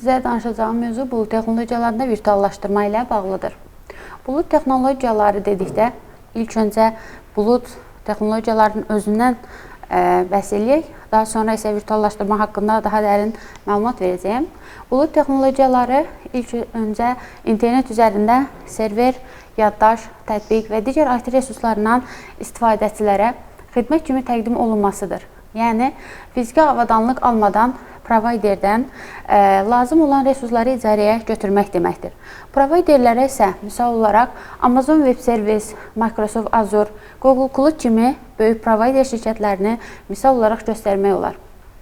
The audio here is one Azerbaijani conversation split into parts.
Sizə danışacağım mövzu bulut texnologiyalarında virtuallaşdırma ilə bağlıdır. Bulut texnologiyaları dedikdə ilk öncə bulut texnologiyalarının özündən bəhs eləyək. Daha sonra isə virtuallaşdırma haqqında daha dərin məlumat verəcəyim. Bulut texnologiyaları ilk öncə internet üzərində server, yaddaş, tətbiq və digər IT resurslarından istifadəçilərə xidmət kimi təqdim olunmasıdır. Yəni, fiziki avadanlıq almadan provayderdən lazım olan resursları icarəyə götürmək deməkdir. Provayderlərə isə misal olaraq Amazon Web Service, Microsoft Azure, Google Cloud kimi böyük provayder şirkətlərini misal olaraq göstərmək olar.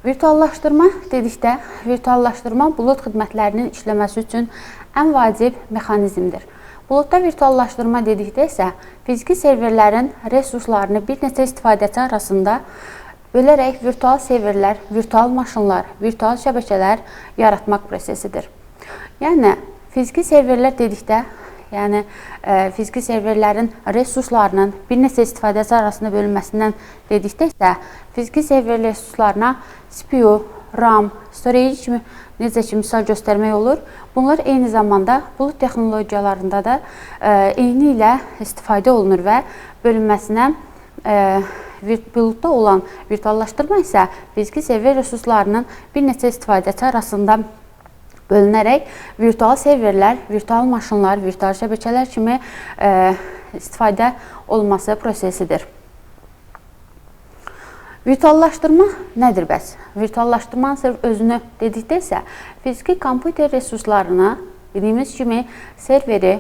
Virtuallaşdırma dedikdə, virtuallaşdırma bulut xidmətlərinin işləməsi üçün ən vacib mexanizmdir. Buludda virtuallaşdırma dedikdə isə fiziki serverlərin resurslarını bir neçə istifadəçi arasında bölərək virtual serverlər, virtual maşınlar, virtual şəbəkələr yaratmaq prosesidir. Yəni, fiziki serverlər dedikdə, fiziki serverlərin resurslarının bir neçə istifadəçi arasında bölünməsindən dedikdə isə, fiziki server resurslarına CPU, RAM, storage kimi necə ki misal göstərmək olur. Bunlar eyni zamanda bulut texnologiyalarında da eyni ilə istifadə olunur və bölünməsinə buludda olan virtuallaşdırma isə fiziki server resurslarının bir neçə istifadəçi arasında bölünərək virtual serverlər, virtual maşınlar, virtual şəbəkələr kimi istifadə olunması prosesidir. Virtuallaşdırma nədir bəs? Virtuallaşdırmanın sırf özünü dedikdə isə fiziki kompüter resurslarını dediyimiz kimi serveri,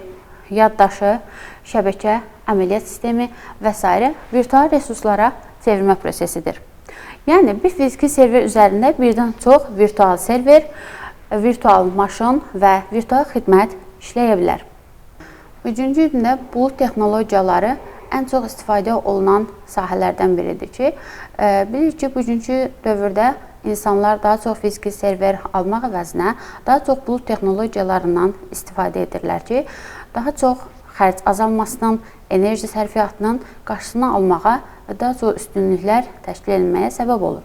yaddaşı, şəbəkə, əməliyyat sistemi və s. virtual resurslara çevirmə prosesidir. Yəni, bir fiziki server üzərində birdən çox virtual server, virtual maşın və virtual xidmət işləyə bilər. Üçüncü gündə bulut texnologiyaları ən çox istifadə olunan sahələrdən biridir ki, bilirik ki, bugünkü dövrdə insanlar daha çox fiziki server almaq əvəzinə daha çox bulut texnologiyalarından istifadə edirlər ki, daha çox xərc azalmasının, enerji sərfiyyatının qarşısını almağa və daha çox üstünlüklər təşkil edilməyə səbəb olur.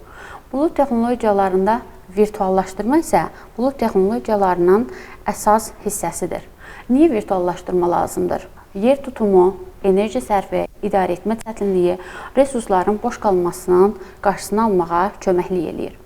Bulut texnologiyalarında virtuallaşdırma isə bulut texnologiyalarının əsas hissəsidir. Niyə virtuallaşdırma lazımdır? Yer tutumu, enerji sərfi, idarə etmə çətinliyi, resursların boş qalmasının qarşısını almağa köməklik eləyir.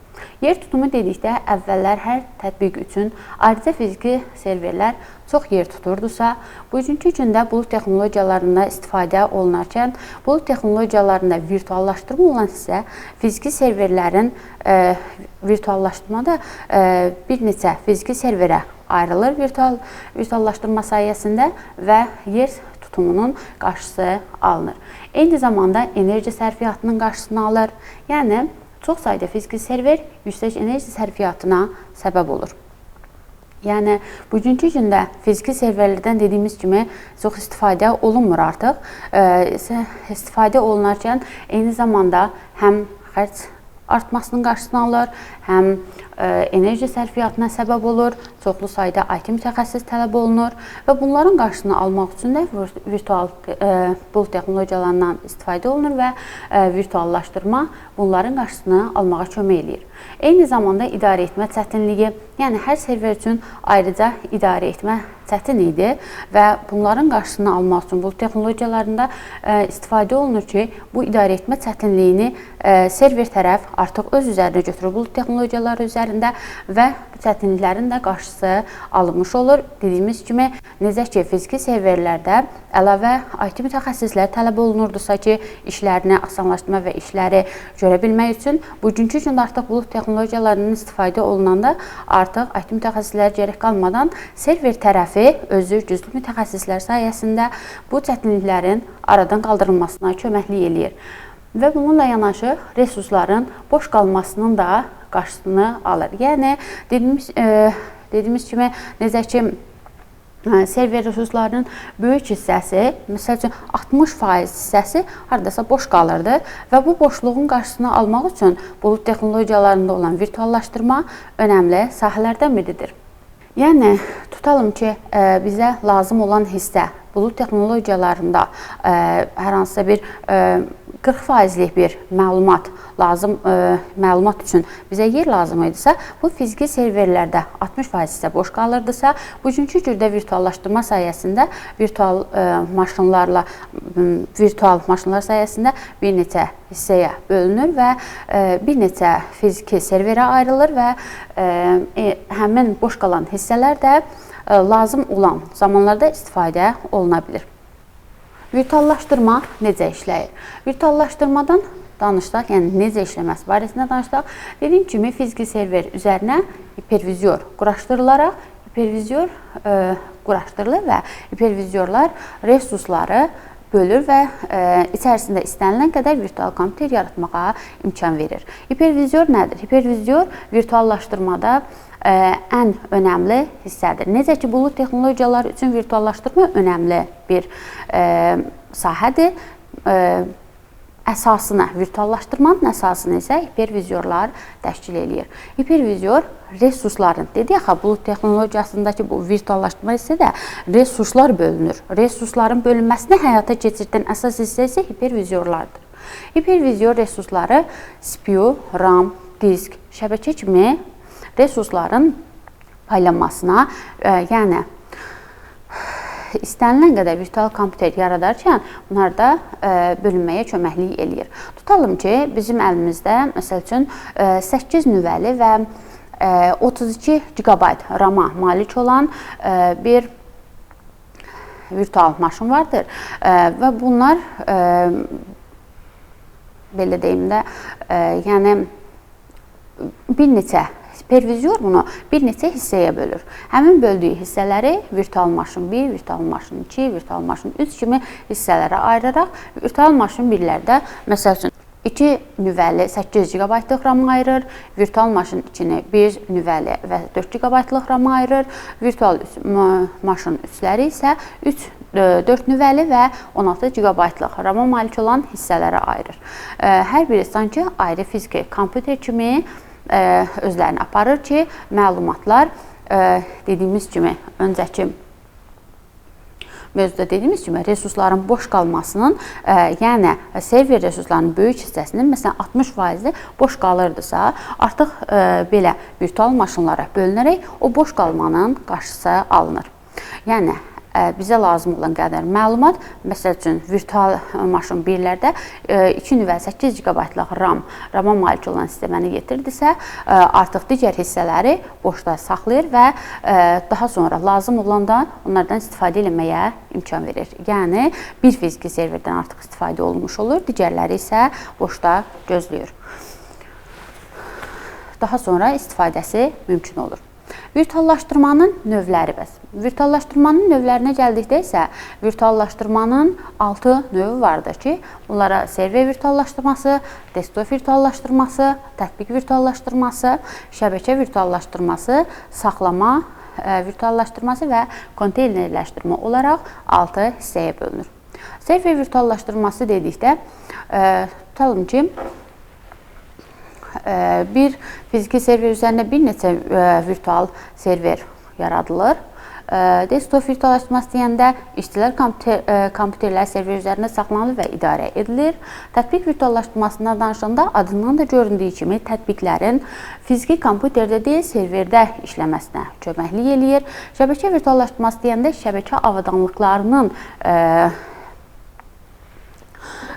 Yer tutumu dedikdə əvvəllər hər tətbiq üçün ayrıca fiziki serverlər çox yer tuturdusa, bugünkü gündə bulut texnologiyalarında istifadə olunarkən, bulut texnologiyalarında virtuallaşdırma olan isə fiziki serverlərin virtuallaşdırmada bir neçə fiziki serverə ayrılır virtuallaşdırma sayəsində və yer tutumunun qarşısı alınır. Eyni zamanda enerji sərfiyyatının qarşısını alır. Yəni, çox sayda fiziki server yüksək enerji sərfiyyatına səbəb olur. Yəni, bugünkü gündə fiziki serverlərdən dediyimiz kimi çox istifadə olunmur artıq. İstifadə olunarkən eyni zamanda həm xərc artmasının qarşısını alır, həm enerji sərfiyyatına səbəb olur, çoxlu sayda IT mütəxəssis tələb olunur və bunların qarşısını almaq üçün də virtual bulut texnologiyalarından istifadə olunur və virtuallaşdırma bunların qarşısını almağa kömək eləyir. Eyni zamanda idarə etmə çətinliyi, yəni hər server üçün ayrıca idarə etmə çətin idi və bunların qarşısını almaq üçün bulut texnologiyalarında istifadə olunur ki, bu idarə etmə çətinliyini server tərəf artıq öz üzərinə götürür bulut texnologiyaları üzərində və bu çətinliklərin də qarşısı alınmış olur. Dediyimiz kimi, necə ki, fiziki serverlərdə əlavə IT mütəxəssislər tələb olunurdusa ki, işlərini asanlaşdırma və işləri görə bilmək üçün, bugünkü gündə artıq bulut texnologiyalarının istifadə olunanda artıq IT mütəxəssislər gərək qalmadan server tərəfi özü güclü mütəxəssislər sayəsində bu çətinliklərin aradan qaldırılmasına köməklik eləyir. Və bununla yanaşı resursların boş qalmasının da qarşısını alır. Yəni, dediyimiz kimi, necə ki, server resurslarının böyük hissəsi, məsəl üçün 60% hissəsi haradasa boş qalırdı və bu boşluğun qarşısını almaq üçün bulut texnologiyalarında olan virtuallaşdırma önəmli sahələrdən biridir. Yəni, tutalım ki, bizə lazım olan hissə bulut texnologiyalarında hər hansısa bir 40%lik bir məlumat üçün bizə yer lazım idisə, bu fiziki serverlərdə 60% isə boş qalırdısa, bugünkü cürdə virtuallaşdırma sayəsində virtual maşınlar sayəsində bir neçə hissəyə bölünür və bir neçə fiziki serverə ayrılır və həmin boş qalan hissələr də lazım olan zamanlarda istifadə oluna bilir. Virtuallaşdırma necə işləyir? Virtuallaşdırmadan danışdaq, yəni necə işləməsi barəsində danışdaq. Dediyim kimi, fiziki server üzərinə hipervizyor quraşdırılaraq, hipervizyor quraşdırılır və hipervizyorlar resursları bölür və içərisində istənilən qədər virtual kompüter yaratmağa imkan verir. Hipervizyor nədir? Hipervizyor virtuallaşdırmada ən önəmli hissədir. Necə ki, bulut texnologiyaları üçün virtuallaşdırma önəmli bir sahədir. Virtuallaşdırmanın əsasını isə hipervizyorlar təşkil edir. Hipervizyor resursların, dedik axı, bulut texnologiyasındakı bu virtuallaşdırma isə də resurslar bölünür. Resursların bölünməsini həyata keçirdən əsas hissə isə hipervizyorlardır. Hipervizyor resursları CPU, RAM, disk, şəbəkə kimi resursların paylanmasına, yəni istənilən qədər virtual kompüter yaradarkən bunlarda bölünməyə köməklik eləyir. Tutalım ki, bizim əlimizdə məsəl üçün 8 nüvəli və 32 GB RAM-a malik olan bir virtual maşın vardır və bunlar belə deyim də, yəni bir neçə hipervizyor bunu bir neçə hissəyə bölür. Həmin böldüyü hissələri virtual maşın 1, virtual maşın 2, virtual maşın 3 kimi hissələrə ayıraraq virtual maşın 1-lərdə məsəl üçün 2 nüvəli 8 GB-lıq RAM ayırır, virtual maşın 2-ni 1 nüvəli və 4 GB-lıq RAM ayırır, virtual maşın 3-ləri isə 4 nüvəli və 16 GB-lıq RAM-a malik olan hissələrə ayırır. Hər biri sanki ayrı fiziki kompüter kimi özlərini aparır ki, məlumatlar dediyimiz kimi, öncəki mövzuda dediyimiz kimi resursların boş qalmasının, yəni server resurslarının böyük hissəsinin, məsələn 60% boş qalırdısa, artıq belə virtual maşınlara bölünərək o boş qalmanın qarşısı alınır. Yəni bizə lazım olan qədər məlumat, məsəl üçün virtual maşın 1-lərdə 2 nüvə 8 GB-lıq RAM-a malik olan sisteməni yetirdisə, artıq digər hissələri boşda saxlayır və daha sonra lazım olanda onlardan istifadə etməyə imkan verir. Yəni, bir fiziki serverdən artıq istifadə olunmuş olur, digərləri isə boşda gözləyir. Daha sonra istifadəsi mümkün olur. Virtuallaşdırmanın növləri bəs. Virtuallaşdırmanın növlərinə gəldikdə isə virtuallaşdırmanın 6 növü vardır ki, bunlara server virtuallaşdırması, desktop virtuallaşdırması, tətbiq virtuallaşdırması, şəbəkə virtuallaşdırması, saxlama virtuallaşdırması və konteynerləşdirmə olaraq 6 hissəyə bölünür. Server virtuallaşdırması dedikdə, tutalım ki, bir fiziki server üzərində bir neçə virtual server yaradılır. Desktop virtuallaşdırması deyəndə işçilər kompüterlər server üzərində saxlanılır və idarə edilir. Tətbiq virtuallaşdırmasından danışanda adından da göründüyü kimi tətbiqlərin fiziki kompüterdə deyil, serverdə işləməsinə köməklik eləyir. Şəbəkə virtuallaşdırması deyəndə şəbəkə avadanlıqlarının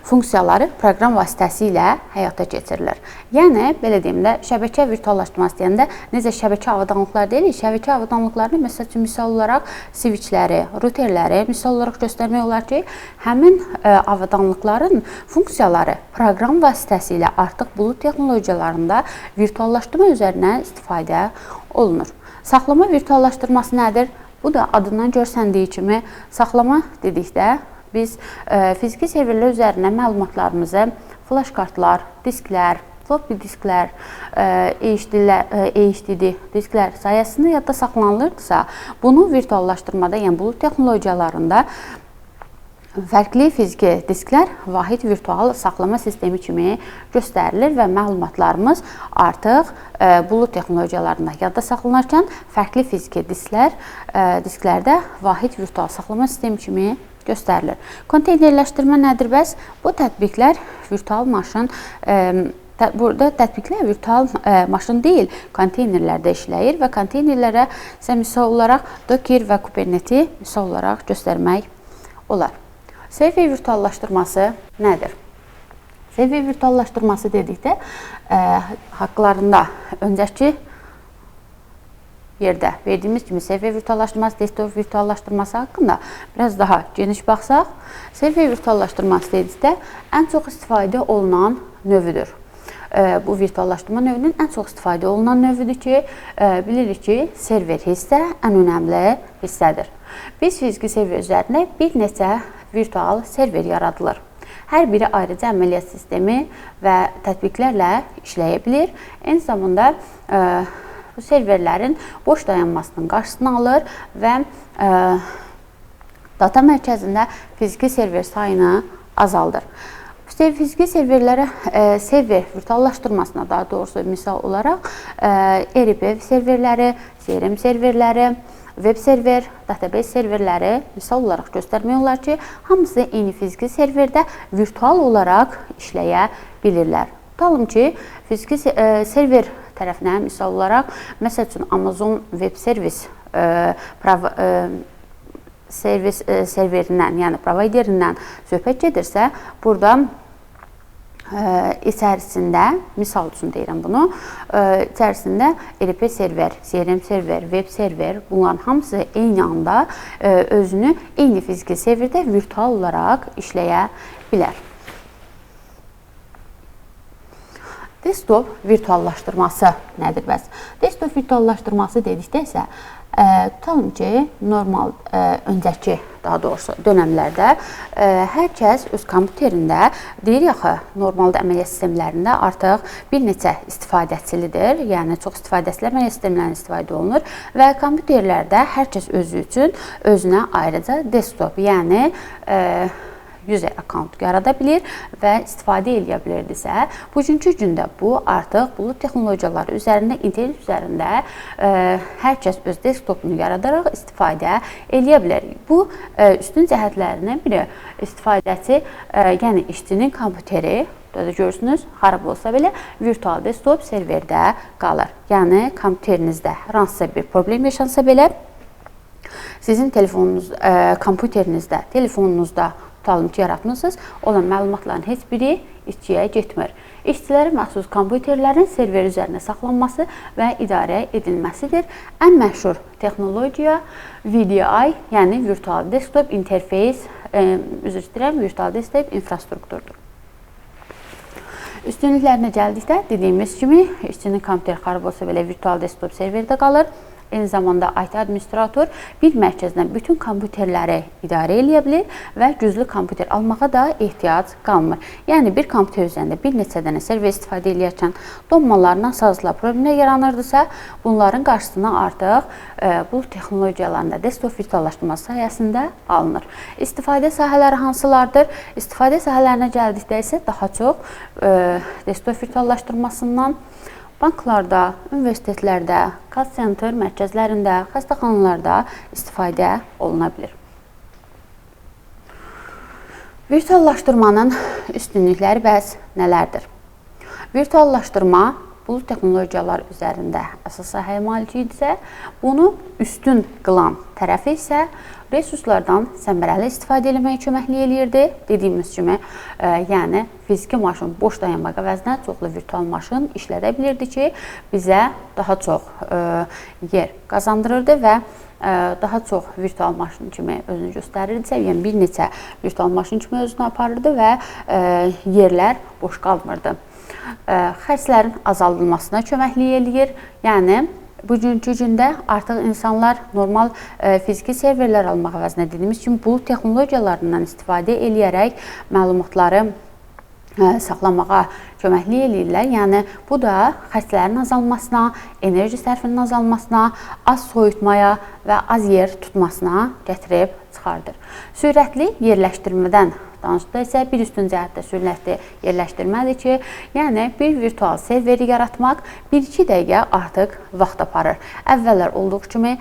funksiyaları proqram vasitəsilə həyata keçirilir. Yəni, belə deyim də, şəbəkə virtuallaşdırması deyəndə necə şəbəkə avadanlıqları deyilik, şəbəkə avadanlıqlarını misal olaraq switchləri, routerləri misal olaraq göstərmək olar ki, həmin avadanlıqların funksiyaları proqram vasitəsilə artıq bulut texnologiyalarında virtuallaşdırma üzərinə istifadə olunur. Saxlama virtuallaşdırması nədir? Bu da adından görsəndiyi kimi saxlama dedikdə biz fiziki serverlər üzərinə məlumatlarımızı flash kartlar, disklər, floppy disklər, HDD disklər sayəsində yadda saxlanılırsa, bunu virtuallaşdırmada, yəni bulut texnologiyalarında fərqli fiziki disklər vahid virtual saxlama sistemi kimi göstərilir və məlumatlarımız artıq bulut texnologiyalarında yadda saxlanarkən fərqli fiziki disklərdə vahid virtual saxlama sistemi kimi göstərilir. Konteynerləşdirmə nədir bəs? Bu tətbiqlər virtual maşın burada tətbiqlər virtual maşın deyil, konteynerlərdə işləyir və konteynerlərə misal olaraq Docker və Kubernetes misal olaraq göstərmək olar. Server virtuallaşdırması nədir? Server virtuallaşdırması dedikdə haqqlarında öncəki yerdə verdiyimiz kimi server virtuallaşdırması, desktop virtuallaşdırması haqqında biraz daha geniş baxsaq, server virtuallaşdırması dedikdə ən çox istifadə olunan növüdür. Bu virtuallaşdırma növünün ən çox istifadə olunan növüdür ki, bilirik ki, server hissə ən önəmli hissədir. Biz fiziki server üzərində bir neçə virtual server yaradılır. Hər biri ayrıca əməliyyat sistemi və tətbiqlərlə işləyə bilir. Eyni zamanda bu serverlərin boş dayanmasının qarşısını alır və data mərkəzində fiziki server sayını azaldır. Fiziki serverlərə, server virtuallaşdırmasına daha doğrusu misal olaraq ERP serverləri, CRM serverləri, web server, database serverləri misal olaraq göstərmək olar ki, hamısı eyni fiziki serverdə virtual olaraq işləyə bilirlər. Tutalım ki, fiziki server tərəfinə misal olaraq, məsəl üçün Amazon Web Service serverindən, yəni providerindən söhbət gedirsə, burada içərisində, misal üçün deyirəm bunu, içərisində ERP server, CRM server, web server, bunların hamısı eyni anda özünü eyni fiziki serverdə virtual olaraq işləyə bilər. Desktop virtuallaşdırması nədir bəs? Desktop virtuallaşdırması dedikdə isə, tutalım ki, normal öncəki, daha doğrusu dönəmlərdə hər kəs öz kompüterində, deyirik axı, normalda əməliyyat sistemlərində artıq bir neçə istifadəçilidir, yəni çox istifadəçili əməliyyat sistemlərinin istifadə olunur və kompüterlərdə hər kəs özü üçün özünə ayrıca desktop, yəni user account yarada bilir və istifadə edə bilirdisə, bugünkü gündə bu artıq bulut texnologiyaları üzərində, internet üzərində hər kəs öz desktopunu yaradaraq istifadə edə bilər. Bu üstün cəhətlərindən biri istifadəçi, yəni işçinin kompüteri, görürsünüz, xarab olsa belə virtual desktop serverdə qalır. Yəni kompüterinizdə hər hansısa bir problem yaşansa belə, sizin telefonunuz, kompüterinizdə, telefonunuzda tutalım ki, yaratmışsınız, olan məlumatların heç biri işçiyə getmir. İşçilərə məxsus kompüterlərin server üzərində saxlanması və idarə edilməsidir. Ən məşhur texnologiya VDI, yəni Virtual Desktop Interface, üzr istəyirəm, Virtual Desktop infrastrukturdur. Üstünlüklərinə gəldikdə, dediyimiz kimi, işçinin kompüteri xarab olsa belə virtual desktop serverdə qalır. Eyni zamanda IT administrator bir mərkəzdən bütün kompüterləri idarə edə bilir və güclü kompüter almağa da ehtiyac qalmır. Yəni, bir kompüter üzərində bir neçə dənə server istifadə edərkən donmalarından sazla problemlər yaranırdısa, bunların qarşısına artıq bu texnologiyalarında desktop virtuallaşdırması sayəsində alınır. İstifadə sahələri hansılardır? İstifadə sahələrinə gəldikdə isə daha çox desktop virtuallaşdırmasından banklarda, universitetlərdə, call center mərkəzlərində, xəstəxanalarda istifadə oluna bilir. Virtuallaşdırmanın üstünlükləri bəs nələrdir? Virtuallaşdırma bulut texnologiyalar üzərində əsas sahəyə malik idisə, bunu üstün qılan tərəfi isə resurslardan səmərəli istifadə etməyə köməklik eləyirdi. Dediyimiz kimi, yəni fiziki maşın boş dayanmaq əvəzinə çoxlu virtual maşın işlədə bilirdi ki, bizə daha çox yer qazandırırdı və daha çox virtual maşın kimi özünü göstərirdisə, yəni bir neçə virtual maşın kimi özünü aparırdı və yerlər boş qalmırdı. Xərclərin azaldılmasına köməklik eləyir. Yəni, bugünkü gündə artıq insanlar normal fiziki serverlər almaq əvəzinə dediyimiz kimi bulut texnologiyalarından istifadə eləyərək məlumatları saxlamağa köməklik eləyirlər. Yəni, bu da xərclərin azalmasına, enerji sərfinin azalmasına, az soyutmaya və az yer tutmasına gətirib çıxardır. Sürətli yerləşdirmədən danışdıqda isə bir üstün cəhətdə sürətli yerləşdirmədir ki, yəni bir virtual serveri yaratmaq 1-2 dəqiqə artıq vaxt aparır. Əvvəllər olduğu kimi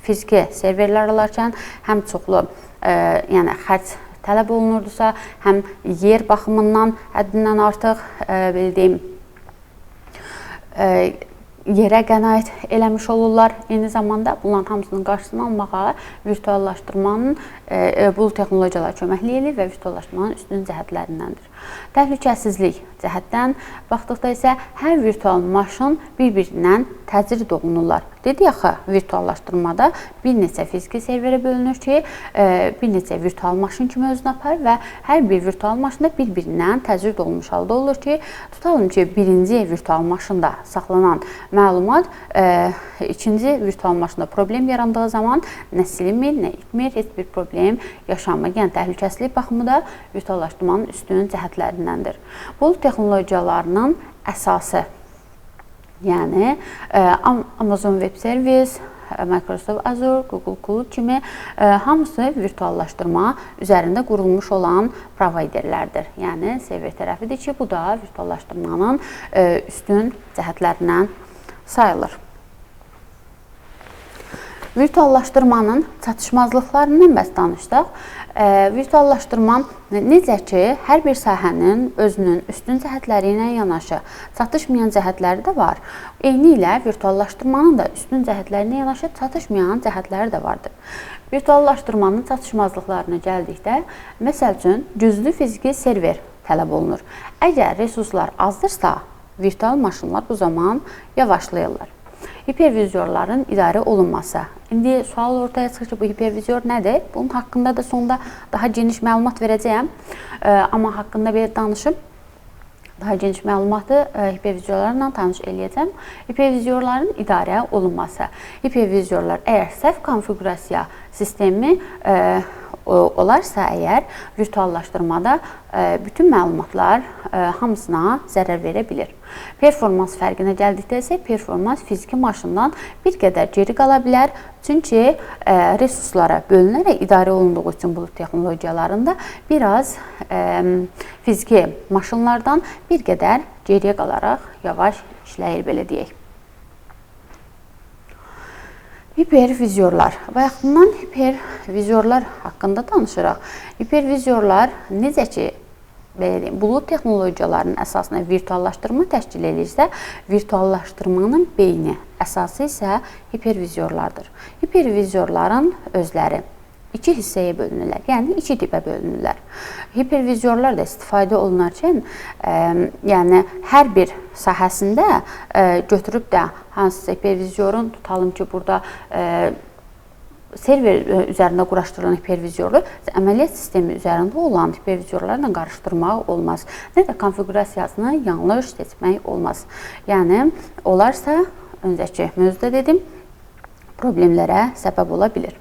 fiziki serverlər alarkən həm çoxlu yəni xərc tələb olunurdusa, həm yer baxımından həddindən artıq belə deyim, yerə qənaət eləmiş olurlar. Eyni zamanda bunların hamısının qarşısını almağa virtuallaşdırmanın bu texnologiyalar köməklik edir və virtuallaşdırmanın üstün cəhətlərindəndir. Təhlükəsizlik cəhətdən baxdıqda isə hər virtual maşın bir-birindən təcrid olunurlar. Dedik axı, virtuallaşdırmada bir neçə fiziki serverə bölünür ki, bir neçə virtual maşın kimi özünü aparır və hər bir virtual maşında bir-birindən təcrid olunmuş halda olur ki, tutalım ki, birinci virtual maşında saxlanan məlumat ikinci virtual maşında problem yarandığı zaman nə silinmir, nə itmir, heç bir problem yaşanmır. Yəni, təhlükəsizlik baxımı da virtuallaşdırmanın üstün cəhətlərindəndir. Bulut texnologiyalarının əsası, yəni Amazon Web Service, Microsoft Azure, Google Cloud kimi hamısı virtuallaşdırma üzərində qurulmuş olan provayderlərdir. Yəni, server tərəfidir ki, bu da virtuallaşdırmanın üstün cəhətlərindən sayılır. Virtuallaşdırmanın çatışmazlıqlarından bəs danışdıq. Virtuallaşdırma necə ki, hər bir sahənin özünün üstün cəhətləri ilə yanaşı çatışmayan cəhətləri də var. Eyni ilə virtuallaşdırmanın da üstün cəhətlərinə yanaşı çatışmayan cəhətləri də vardır. Virtuallaşdırmanın çatışmazlıqlarına gəldikdə, məsəl üçün, güclü fiziki server tələb olunur. Əgər resurslar azdırsa, virtual maşınlar bu zaman yavaşlayırlar. Hipervizorların idarə olunması. İndi sual ortaya çıxır ki, bu hipervizor nədir? Bunun haqqında da sonda daha geniş məlumat verəcəyəm. Amma haqqında belə danışım. Daha geniş məlumatı hipervizorlarla tanış eləyəcəm. Hipervizorların idarə olunması. Hipervizorlar əgər səhv konfiqurasiya sistemi olarsa əgər, virtuallaşdırmada bütün məlumatlar hamısına zərər verə bilir. Performans fərqinə gəldikdə isə performans fiziki maşından bir qədər geri qala bilər. Çünki resurslara bölünərək idarə olunduğu üçün bulut texnologiyalarında biraz fiziki maşınlardan bir qədər geriyə qalaraq yavaş işləyir, belə deyək. Hipervizorlar. Bayaqdan hipervizorlar haqqında danışırıq. Hipervizorlar necə ki, bulut texnologiyalarının əsasına virtuallaşdırma təşkil edirsə, virtuallaşdırmanın beyni, əsası isə hipervizorlardır. Hipervizorların özləri iki hissəyə bölünürlər, yəni iki tipə bölünürlər. Hipervizorlar da istifadə olunarkən, yəni hər bir sahəsində götürüb də hansısa hipervizorun, tutalım ki, burada server üzərində quraşdırılan hipervizyoru əməliyyat sistemi üzərində olan hipervizyorlarla qarışdırmaq olmaz. Nə də konfiqurasiyasını yanlış seçmək olmaz. Yəni, olarsa, öncəki mövzuda dedim, problemlərə səbəb ola bilir.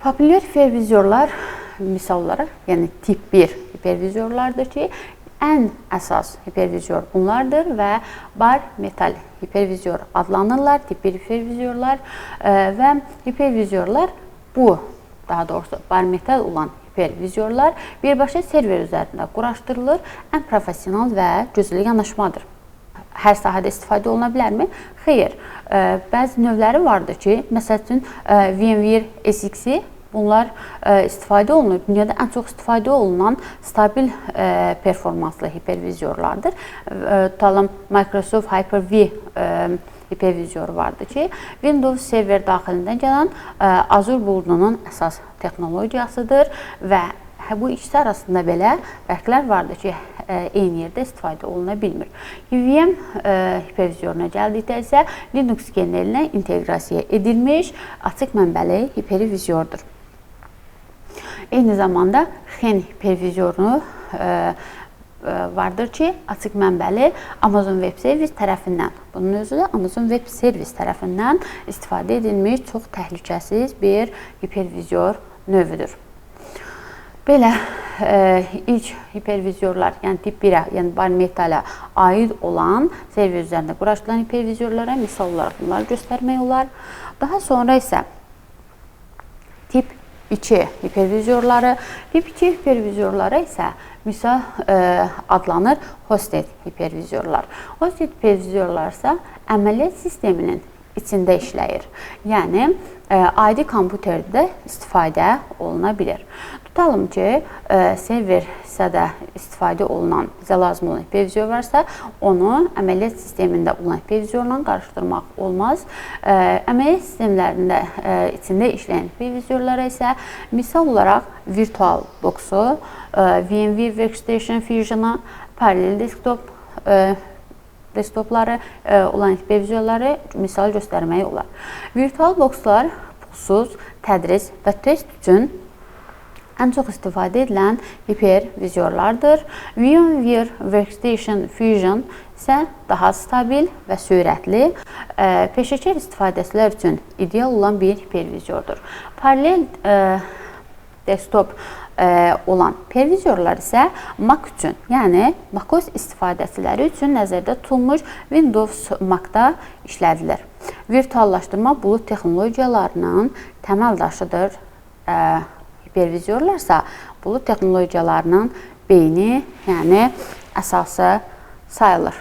Populyar hipervizyorlar misal olaraq, yəni tip 1 hipervizyorlardır ki, ən əsas hipervizyor bunlardır və bar metal hipervizyor adlanırlar, tip 1 hipervizyorlar və hipervizyorlar bu, daha doğrusu bar metal olan hipervizyorlar birbaşa server üzərində quraşdırılır, ən professional və güclü yanaşmadır. Hər sahədə istifadə oluna bilərmi? Xeyr. Bəzi növləri vardır ki, məsəl üçün VMware SX-i bunlar istifadə olunur. Dünyada ən çox istifadə olunan stabil performanslı hipervizyorlardır. Tutalım, Microsoft Hyper-V hipervizyoru vardır ki, Windows server daxilindən gələn Azure buludunun əsas texnologiyasıdır və bu ikisi arasında belə fərqlər vardır ki, eyni yerdə istifadə oluna bilmir. VM hipervizyoruna gəldikdə isə Linux kernelinə inteqrasiya edilmiş açıq mənbəli hipervizyordur. Eyni zamanda Xen hipervizyorunu vardır ki, açıq mənbəli Amazon Web Service tərəfindən, bunun özü də Amazon Web Service tərəfindən istifadə edilmiş çox təhlükəsiz bir hipervizyor növüdür. Belə ilk hipervizyorlar, yəni tip 1-ə, yəni bar metala aid olan server üzərində quraşdırılan hipervizyorlara misal olaraq bunları göstərmək olar. Daha sonra isə tip 2 hipervizyorları, tip 2 hipervizyorlara isə misal adlanır hosted hipervizyorlar. Hosted hipervizyorlar isə əməliyyat sisteminin içində işləyir. Yəni adi kompüterdə istifadə oluna bilər. Tutalım ki, server hissədə istifadə olunan, bizə lazım olan ipvizor varsa, onu əməliyyat sistemində olan ipvizorla qarışdırmaq olmaz. Əməliyyat sistemlərində içində işləyən ipvizorlara isə misal olaraq VirtualBox-u, VMware Workstation Fusion-u, paralel desktopları olan ipvizorları misal göstərmək olar. VirtualBox-lar pulsuz, tədris və test üçün ən çox istifadə edilən hipervizorlardır. VMware Workstation Fusion isə daha stabil və sürətli, peşəkar istifadəçilər üçün ideal olan bir hipervizordur. Paralel desktop olan hipervizorlar isə Mac üçün, yəni macOS istifadəçiləri üçün nəzərdə tutulmuş Windows Mac-da işlədilir. Virtuallaşdırma bulut texnologiyalarının təməl daşıdır. Hipervizorlarsa bulut texnologiyalarının beyni, yəni əsası sayılır.